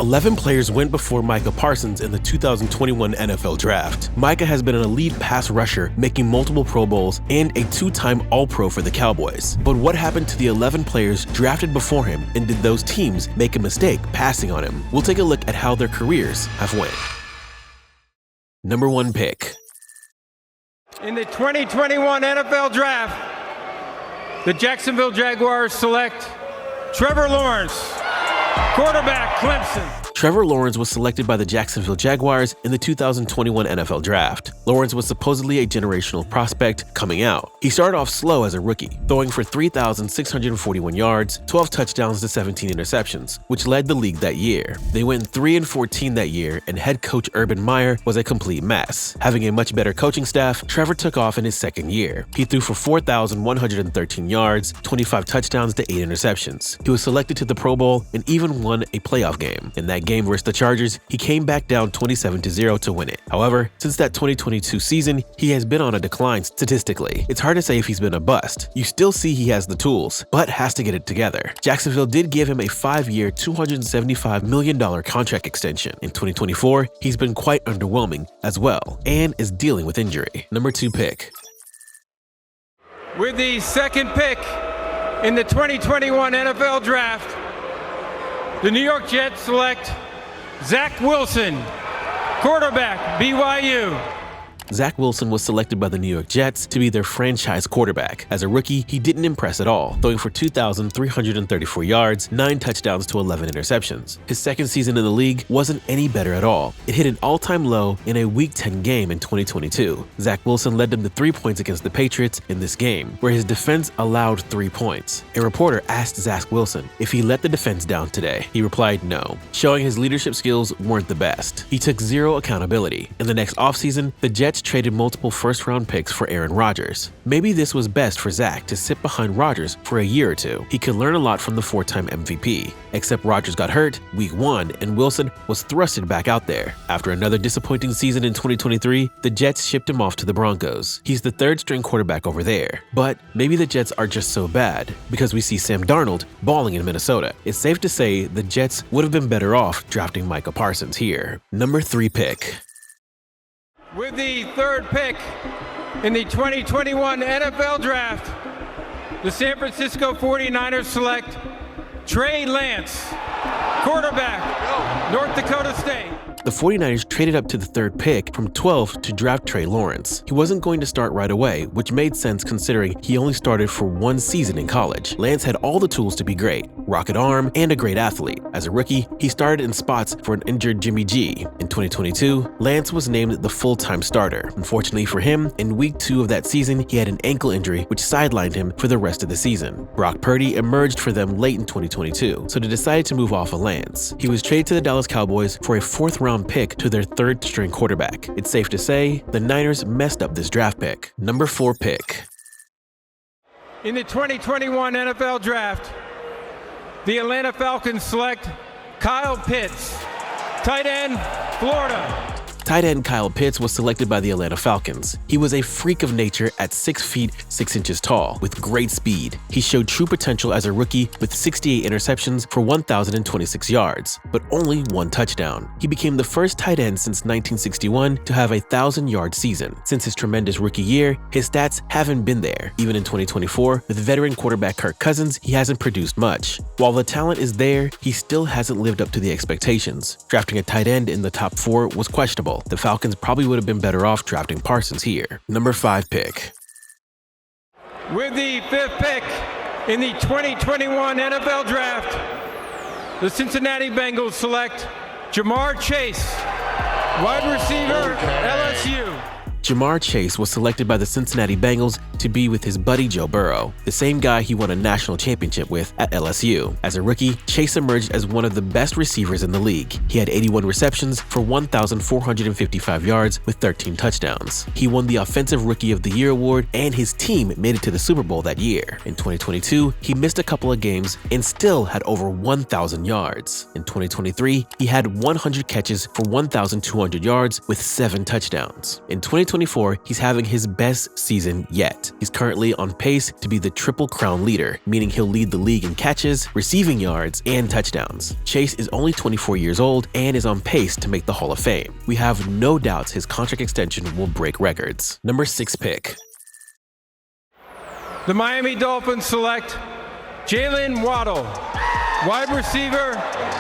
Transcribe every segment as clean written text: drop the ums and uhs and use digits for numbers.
11 players went before Micah Parsons in the 2021 NFL Draft. Micah has been an elite pass rusher, making multiple Pro Bowls and a 2-time All-Pro for the Cowboys. But what happened to the 11 players drafted before him, and did those teams make a mistake passing on him? We'll take a look at how their careers have went. Number 1 pick. In the 2021 NFL Draft, the Jacksonville Jaguars select Trevor Lawrence, quarterback, Clemson. Trevor Lawrence was selected by the Jacksonville Jaguars in the 2021 NFL Draft. Lawrence was supposedly a generational prospect coming out. He started off slow as a rookie, throwing for 3,641 yards, 12 touchdowns to 17 interceptions, which led the league that year. They went 3-14 that year, and head coach Urban Meyer was a complete mess. Having a much better coaching staff, Trevor took off in his second year. He threw for 4,113 yards, 25 touchdowns to 8 interceptions. He was selected to the Pro Bowl and even won a playoff game. In that game versus the Chargers, he came back down 27-0 to win it. However, since that 2022 season, he has been on a decline statistically. It's hard to say if he's been a bust. You still see he has the tools, but has to get it together. Jacksonville did give him a 5-year, $275 million contract extension. In 2024, he's been quite underwhelming as well, and is dealing with injury. Number 2 pick. With the second pick in the 2021 NFL Draft, the New York Jets select Zach Wilson, quarterback, BYU. Zach Wilson was selected by the New York Jets to be their franchise quarterback. As a rookie, he didn't impress at all, throwing for 2,334 yards, 9 touchdowns to 11 interceptions. His second season in the league wasn't any better at all. It hit an all-time low in a Week 10 game in 2022. Zach Wilson led them to 3 points against the Patriots in this game, where his defense allowed 3 points. A reporter asked Zach Wilson if he let the defense down today. He replied no, showing his leadership skills weren't the best. He took zero accountability. In the next offseason, the Jets traded multiple first-round picks for Aaron Rodgers. Maybe this was best for Zach to sit behind Rodgers for a year or two. He could learn a lot from the 4-time MVP. Except Rodgers got hurt Week 1 and Wilson was thrusted back out there. After another disappointing season in 2023, the Jets shipped him off to the Broncos. He's the 3rd-string quarterback over there. But maybe the Jets are just so bad because we see Sam Darnold balling in Minnesota. It's safe to say the Jets would have been better off drafting Micah Parsons here. Number 3 pick. With the 3rd pick in the 2021 NFL Draft, the San Francisco 49ers select Trey Lance, quarterback, North Dakota State. The 49ers traded up to the 3rd pick from 12 to draft Trey Lance. He wasn't going to start right away, which made sense considering he only started for 1 season in college. Lance had all the tools to be great, rocket arm, and a great athlete. As a rookie, he started in spots for an injured Jimmy G. In 2022, Lance was named the full-time starter. Unfortunately for him, in Week 2 of that season, he had an ankle injury which sidelined him for the rest of the season. Brock Purdy emerged for them late in 2022, so they decided to move off of Lance. He was traded to the Dallas Cowboys for a 4th-round pick to their 3rd-string quarterback. It's safe to say the Niners messed up this draft pick. Number 4 pick. In the 2021 NFL Draft, the Atlanta Falcons select Kyle Pitts, tight end, Florida. Tight end Kyle Pitts was selected by the Atlanta Falcons. He was a freak of nature at 6 feet 6 inches tall with great speed. He showed true potential as a rookie with 68 interceptions for 1,026 yards, but only 1 touchdown. He became the first tight end since 1961 to have a 1,000-yard season. Since his tremendous rookie year, his stats haven't been there. Even in 2024, with veteran quarterback Kirk Cousins, he hasn't produced much. While the talent is there, he still hasn't lived up to the expectations. Drafting a tight end in the top 4 was questionable. The Falcons probably would have been better off drafting Parsons here. Number 5 pick. With the 5th pick in the 2021 NFL Draft, the Cincinnati Bengals select Jamar Chase, wide receiver, LSU. Jamar Chase was selected by the Cincinnati Bengals to be with his buddy Joe Burrow, the same guy he won a national championship with at LSU. As a rookie, Chase emerged as one of the best receivers in the league. He had 81 receptions for 1,455 yards with 13 touchdowns. He won the Offensive Rookie of the Year award, and his team made it to the Super Bowl that year. In 2022, he missed a couple of games and still had over 1,000 yards. In 2023, he had 100 catches for 1,200 yards with 7 touchdowns. In 2024, 2024, he's having his best season yet. He's currently on pace to be the Triple Crown leader, meaning he'll lead the league in catches, receiving yards, and touchdowns. Chase is only 24 years old and is on pace to make the Hall of Fame. We have no doubts his contract extension will break records. Number 6 pick. The Miami Dolphins select Jaylen Waddle, wide receiver,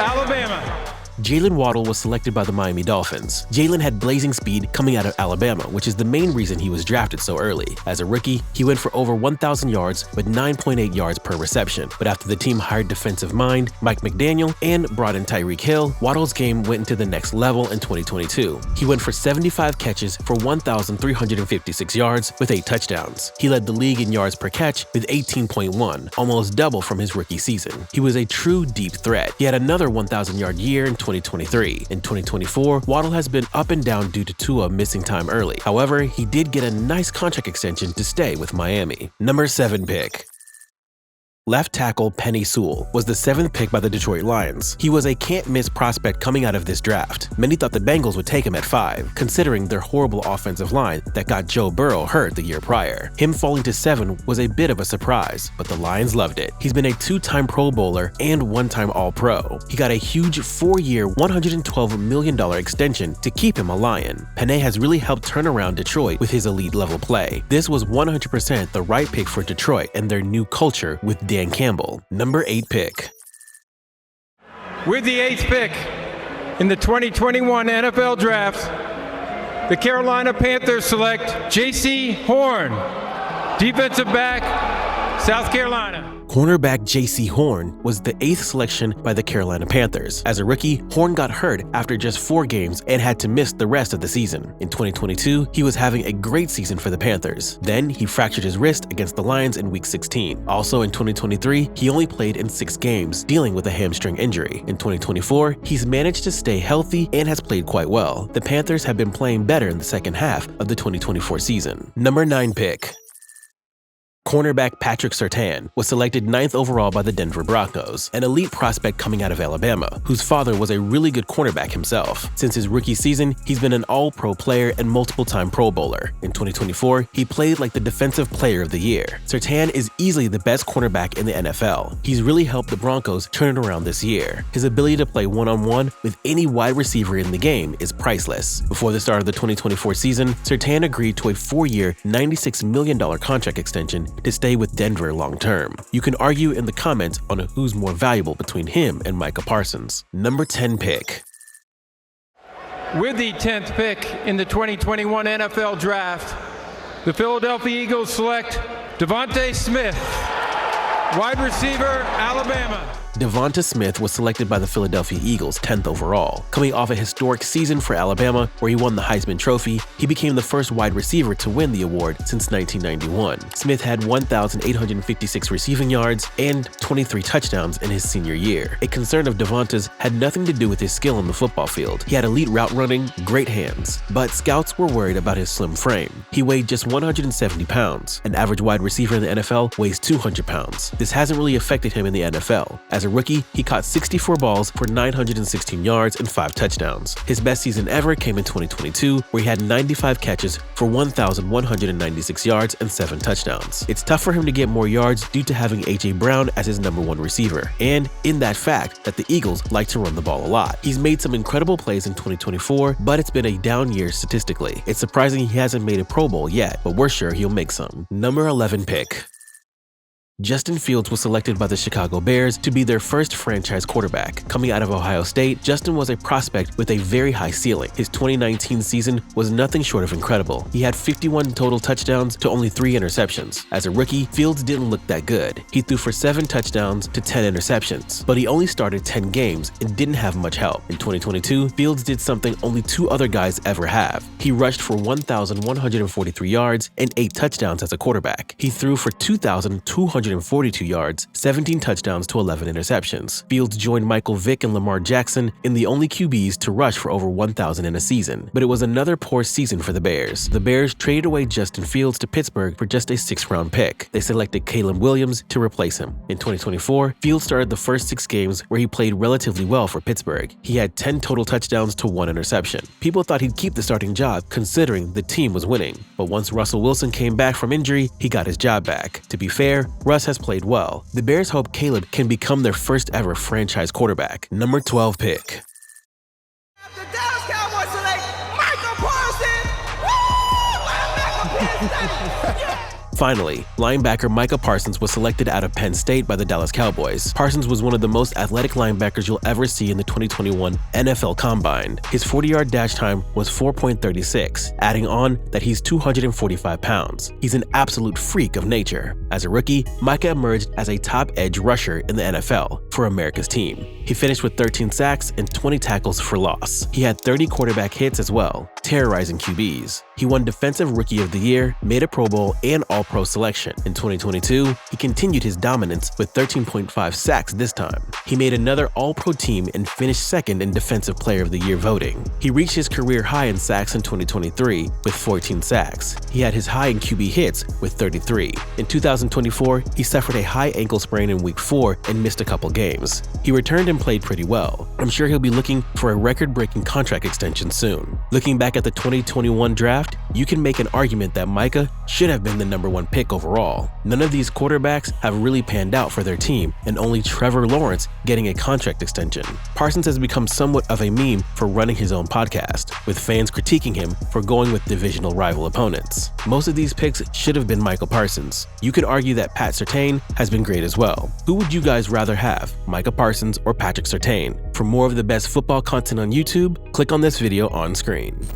Alabama. Jaylen Waddle was selected by the Miami Dolphins. Jaylen had blazing speed coming out of Alabama, which is the main reason he was drafted so early. As a rookie, he went for over 1,000 yards with 9.8 yards per reception. But after the team hired defensive mind Mike McDaniel and brought in Tyreek Hill, Waddle's game went into the next level in 2022. He went for 75 catches for 1,356 yards with 8 touchdowns. He led the league in yards per catch with 18.1, almost double from his rookie season. He was a true deep threat. He had another 1,000-yard year in 2023. In 2024, Waddle has been up and down due to Tua missing time early. However, he did get a nice contract extension to stay with Miami. Number 7 pick. Left tackle Penei Sewell was the 7th pick by the Detroit Lions. He was a can't-miss prospect coming out of this draft. Many thought the Bengals would take him at 5, considering their horrible offensive line that got Joe Burrow hurt the year prior. Him falling to 7 was a bit of a surprise, but the Lions loved it. He's been a 2-time Pro Bowler and 1-time All-Pro. He got a huge 4-year, $112 million extension to keep him a Lion. Penei has really helped turn around Detroit with his elite-level play. This was 100% the right pick for Detroit and their new culture with Dan Campbell. Number 8 pick. With the 8th pick in the 2021 NFL Draft, the Carolina Panthers select J.C. Horn, defensive back, South Carolina. Cornerback J.C. Horn was the 8th selection by the Carolina Panthers. As a rookie, Horn got hurt after just 4 games and had to miss the rest of the season. In 2022, he was having a great season for the Panthers. Then, he fractured his wrist against the Lions in Week 16. Also in 2023, he only played in 6 games, dealing with a hamstring injury. In 2024, he's managed to stay healthy and has played quite well. The Panthers have been playing better in the second half of the 2024 season. Number 9 pick. Cornerback Patrick Surtain was selected 9th overall by the Denver Broncos, an elite prospect coming out of Alabama, whose father was a really good cornerback himself. Since his rookie season, he's been an All-Pro player and multiple-time Pro Bowler. In 2024, he played like the Defensive Player of the Year. Surtain is easily the best cornerback in the NFL. He's really helped the Broncos turn it around this year. His ability to play one-on-one with any wide receiver in the game is priceless. Before the start of the 2024 season, Surtain agreed to a 4-year, $96 million contract extension to stay with Denver long-term. You can argue in the comments on who's more valuable between him and Micah Parsons. Number 10 pick. With the 10th pick in the 2021 NFL Draft, the Philadelphia Eagles select Devonta Smith, wide receiver, Alabama. Devonta Smith was selected by the Philadelphia Eagles 10th overall. Coming off a historic season for Alabama where he won the Heisman Trophy, he became the first wide receiver to win the award since 1991. Smith had 1,856 receiving yards and 23 touchdowns in his senior year. A concern of Devonta's had nothing to do with his skill on the football field. He had elite route running, great hands, but scouts were worried about his slim frame. He weighed just 170 pounds. An average wide receiver in the NFL weighs 200 pounds. This hasn't really affected him in the NFL. As a rookie, he caught 64 balls for 916 yards and 5 touchdowns. His best season ever came in 2022, where he had 95 catches for 1,196 yards and 7 touchdowns. It's tough for him to get more yards due to having A.J. Brown as his number 1 receiver, and in that fact that the Eagles like to run the ball a lot. He's made some incredible plays in 2024, but it's been a down year statistically. It's surprising he hasn't made a Pro Bowl yet, but we're sure he'll make some. Number 11 pick. Justin Fields was selected by the Chicago Bears to be their first franchise quarterback. Coming out of Ohio State, Justin was a prospect with a very high ceiling. His 2019 season was nothing short of incredible. He had 51 total touchdowns to only 3 interceptions. As a rookie, Fields didn't look that good. He threw for 7 touchdowns to 10 interceptions, but he only started 10 games and didn't have much help. In 2022, Fields did something only 2 other guys ever have. He rushed for 1,143 yards and 8 touchdowns as a quarterback. He threw for 2,200 642 yards, 17 touchdowns to 11 interceptions. Fields joined Michael Vick and Lamar Jackson in the only QBs to rush for over 1,000 in a season, but it was another poor season for the Bears. The Bears traded away Justin Fields to Pittsburgh for just a 6th-round pick. They selected Caleb Williams to replace him. In 2024, Fields started the first 6 games where he played relatively well for Pittsburgh. He had 10 total touchdowns to 1 interception. People thought he'd keep the starting job considering the team was winning, but once Russell Wilson came back from injury, he got his job back. To be fair, Russ has played well. The Bears hope Caleb can become their first ever franchise quarterback. Number 12 pick. The Dallas Cowboys select Micah Parsons. Woo! Linebacker, Penn State. Finally, linebacker Micah Parsons was selected out of Penn State by the Dallas Cowboys. Parsons was one of the most athletic linebackers you'll ever see in the 2021 NFL Combine. His 40-yard dash time was 4.36, adding on that he's 245 pounds. He's an absolute freak of nature. As a rookie, Micah emerged as a top edge rusher in the NFL for America's team. He finished with 13 sacks and 20 tackles for loss. He had 30 quarterback hits as well, terrorizing QBs. He won Defensive Rookie of the Year, made a Pro Bowl, and All-Pro selection. In 2022, he continued his dominance with 13.5 sacks this time. He made another All-Pro team and finished 2nd in Defensive Player of the Year voting. He reached his career high in sacks in 2023 with 14 sacks. He had his high in QB hits with 33. In 2024, he suffered a high ankle sprain in Week 4 and missed a couple games. He returned and played pretty well. I'm sure he'll be looking for a record-breaking contract extension soon. Looking back at the 2021 draft, you can make an argument that Micah should have been the number 1 pick overall. None of these quarterbacks have really panned out for their team, and only Trevor Lawrence getting a contract extension. Parsons has become somewhat of a meme for running his own podcast, with fans critiquing him for going with divisional rival opponents. Most of these picks should have been Micah Parsons. You could argue that Pat Surtain has been great as well. Who would you guys rather have, Micah Parsons or Patrick Surtain? For more of the best football content on YouTube, click on this video on screen.